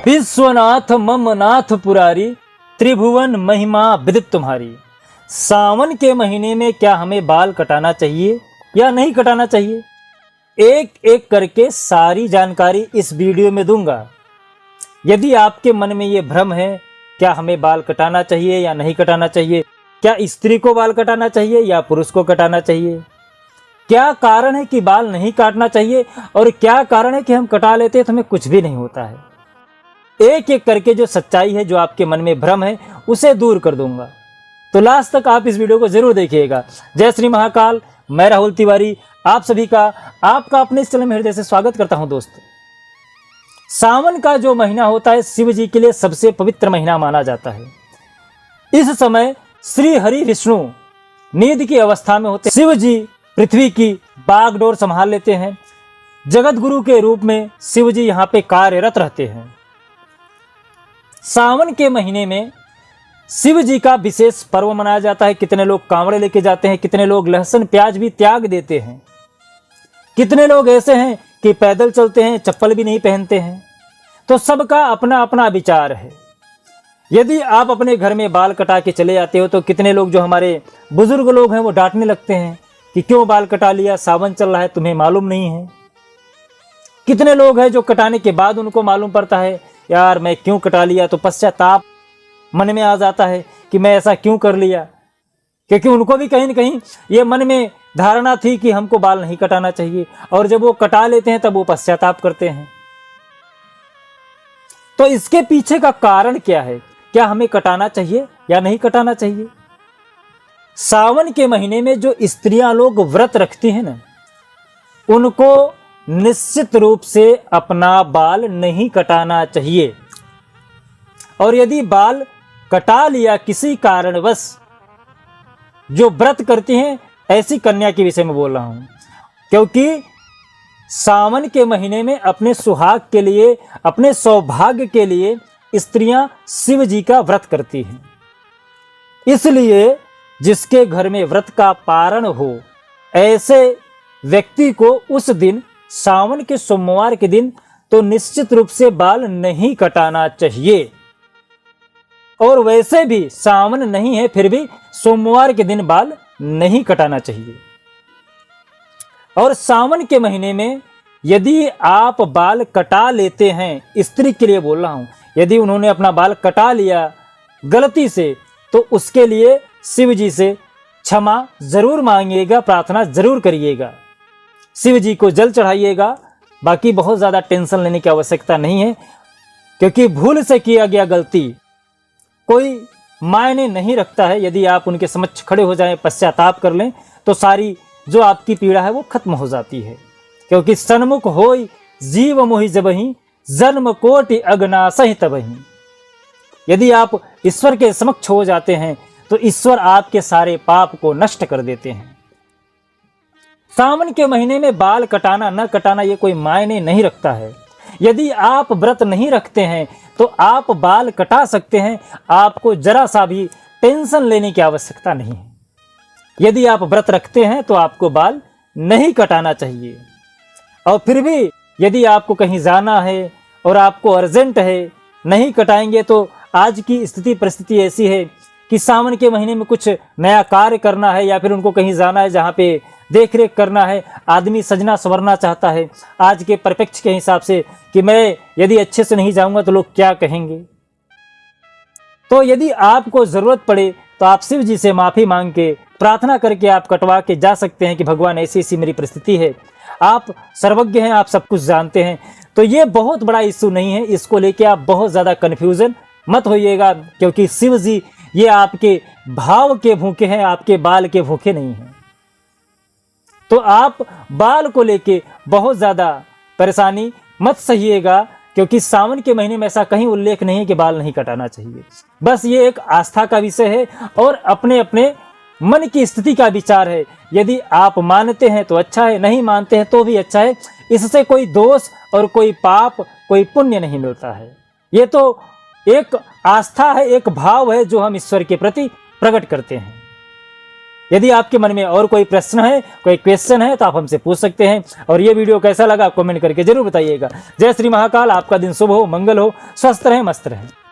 विश्वनाथ मम नाथ पुरारी, त्रिभुवन महिमा विदित तुम्हारी। सावन के महीने में क्या हमें बाल कटाना चाहिए या नहीं कटाना चाहिए, एक एक करके सारी जानकारी इस वीडियो में दूंगा। यदि आपके मन में ये भ्रम है क्या हमें बाल कटाना चाहिए या नहीं कटाना चाहिए, क्या स्त्री को बाल कटाना चाहिए या पुरुष को कटाना चाहिए, क्या कारण है कि बाल नहीं काटना चाहिए और क्या कारण है कि हम कटा लेते हैं तो हमें कुछ भी नहीं होता है, एक एक करके जो सच्चाई है, जो आपके मन में भ्रम है, उसे दूर कर दूंगा। तो लास्ट तक आप इस वीडियो को जरूर देखिएगा। जय श्री महाकाल। मैं राहुल तिवारी आप सभी का आपका अपने इस चैनल में हृदय से स्वागत करता हूं। दोस्तों, सावन का जो महीना होता है शिव जी के लिए सबसे पवित्र महीना माना जाता है। इस समय श्री हरि विष्णु नींद की अवस्था में होते हैं। शिव जी पृथ्वी की बागडोर संभाल लेते हैं। जगत गुरु के रूप में शिव जी यहाँ पे कार्यरत रहते हैं। सावन के महीने में शिव जी का विशेष पर्व मनाया जाता है। कितने लोग कांवड़े लेके जाते हैं, कितने लोग लहसुन प्याज भी त्याग देते हैं, कितने लोग ऐसे हैं कि पैदल चलते हैं, चप्पल भी नहीं पहनते हैं। तो सबका अपना अपना विचार है। यदि आप अपने घर में बाल कटा के चले जाते हो तो कितने लोग जो हमारे बुजुर्ग लोग हैं वो डांटने लगते हैं कि क्यों बाल कटा लिया, सावन चल रहा है, तुम्हें मालूम नहीं है। कितने लोग हैं जो कटाने के बाद उनको मालूम पड़ता है यार मैं क्यों कटा लिया, तो पश्चाताप मन में आ जाता है कि मैं ऐसा क्यों कर लिया, क्योंकि उनको भी कहीं न कहीं ये मन में धारणा थी कि हमको बाल नहीं कटाना चाहिए, और जब वो कटा लेते हैं तब वो पश्चाताप करते हैं। तो इसके पीछे का कारण क्या है, क्या हमें कटाना चाहिए या नहीं कटाना चाहिए। सावन के महीने में जो स्त्रियां लोग व्रत रखती हैं ना, उनको निश्चित रूप से अपना बाल नहीं कटाना चाहिए। और यदि बाल कटा लिया किसी कारणवश, जो व्रत करती हैं ऐसी कन्या के विषय में बोल रहा हूं, क्योंकि सावन के महीने में अपने सुहाग के लिए, अपने सौभाग्य के लिए स्त्रियां शिव जी का व्रत करती हैं। इसलिए जिसके घर में व्रत का पारण हो, ऐसे व्यक्ति को उस दिन, सावन के सोमवार के दिन, तो निश्चित रूप से बाल नहीं कटाना चाहिए। और वैसे भी सावन नहीं है फिर भी सोमवार के दिन बाल नहीं कटाना चाहिए। और सावन के महीने में यदि आप बाल कटा लेते हैं, स्त्री के लिए बोल रहा हूं, यदि उन्होंने अपना बाल कटा लिया गलती से, तो उसके लिए शिव जी से क्षमा जरूर मांगिएगा, प्रार्थना जरूर करिएगा, शिव जी को जल चढ़ाइएगा। बाकी बहुत ज़्यादा टेंशन लेने की आवश्यकता नहीं है, क्योंकि भूल से किया गया गलती कोई मायने नहीं रखता है। यदि आप उनके समक्ष खड़े हो जाएं, पश्चाताप कर लें, तो सारी जो आपकी पीड़ा है वो खत्म हो जाती है। क्योंकि सन्मुख होई जीव मोहि जबहि, जन्म कोटि अगनासहि तबहि। यदि आप ईश्वर के समक्ष हो जाते हैं तो ईश्वर आपके सारे पाप को नष्ट कर देते हैं। सावन के महीने में बाल कटाना न कटाना ये कोई मायने नहीं रखता है। यदि आप व्रत नहीं रखते हैं तो आप बाल कटा सकते हैं, आपको जरा सा भी टेंशन लेने की आवश्यकता नहीं है। यदि आप व्रत रखते हैं तो आपको बाल नहीं कटाना चाहिए। और फिर भी यदि आपको कहीं जाना है और आपको अर्जेंट है, नहीं कटाएंगे तो आज की स्थिति परिस्थिति ऐसी है कि सावन के महीने में कुछ नया कार्य करना है या फिर उनको कहीं जाना है जहाँ पे देख रेख करना है, आदमी सजना संवरना चाहता है आज के परिप्रेक्ष्य के हिसाब से कि मैं यदि अच्छे से नहीं जाऊंगा तो लोग क्या कहेंगे। तो यदि आपको जरूरत पड़े तो आप शिव जी से माफी मांग के, प्रार्थना करके आप कटवा के जा सकते हैं कि भगवान ऐसी ऐसी मेरी परिस्थिति है। आप सर्वज्ञ हैं, आप सब कुछ जानते हैं। तो ये बहुत बड़ा इशू नहीं है, इसको लेके आप बहुत ज्यादा कंफ्यूजन मत होइएगा, क्योंकि शिव जी ये आपके भाव के भूखे हैं, आपके बाल के भूखे नहीं हैं। तो आप बाल को लेके बहुत ज़्यादा परेशानी मत सहिएगा, क्योंकि सावन के महीने में ऐसा कहीं उल्लेख नहीं है कि बाल नहीं कटाना चाहिए। बस ये एक आस्था का विषय है और अपने अपने मन की स्थिति का विचार है। यदि आप मानते हैं तो अच्छा है, नहीं मानते हैं तो भी अच्छा है। इससे कोई दोष और कोई पाप, कोई पुण्य नहीं मिलता है। ये तो एक आस्था है, एक भाव है जो हम ईश्वर के प्रति प्रकट करते हैं। यदि आपके मन में और कोई प्रश्न है, कोई क्वेश्चन है, तो आप हमसे पूछ सकते हैं। और ये वीडियो कैसा लगा कमेंट करके जरूर बताइएगा। जय श्री महाकाल। आपका दिन शुभ हो, मंगल हो, स्वस्थ रहें, मस्त रहें।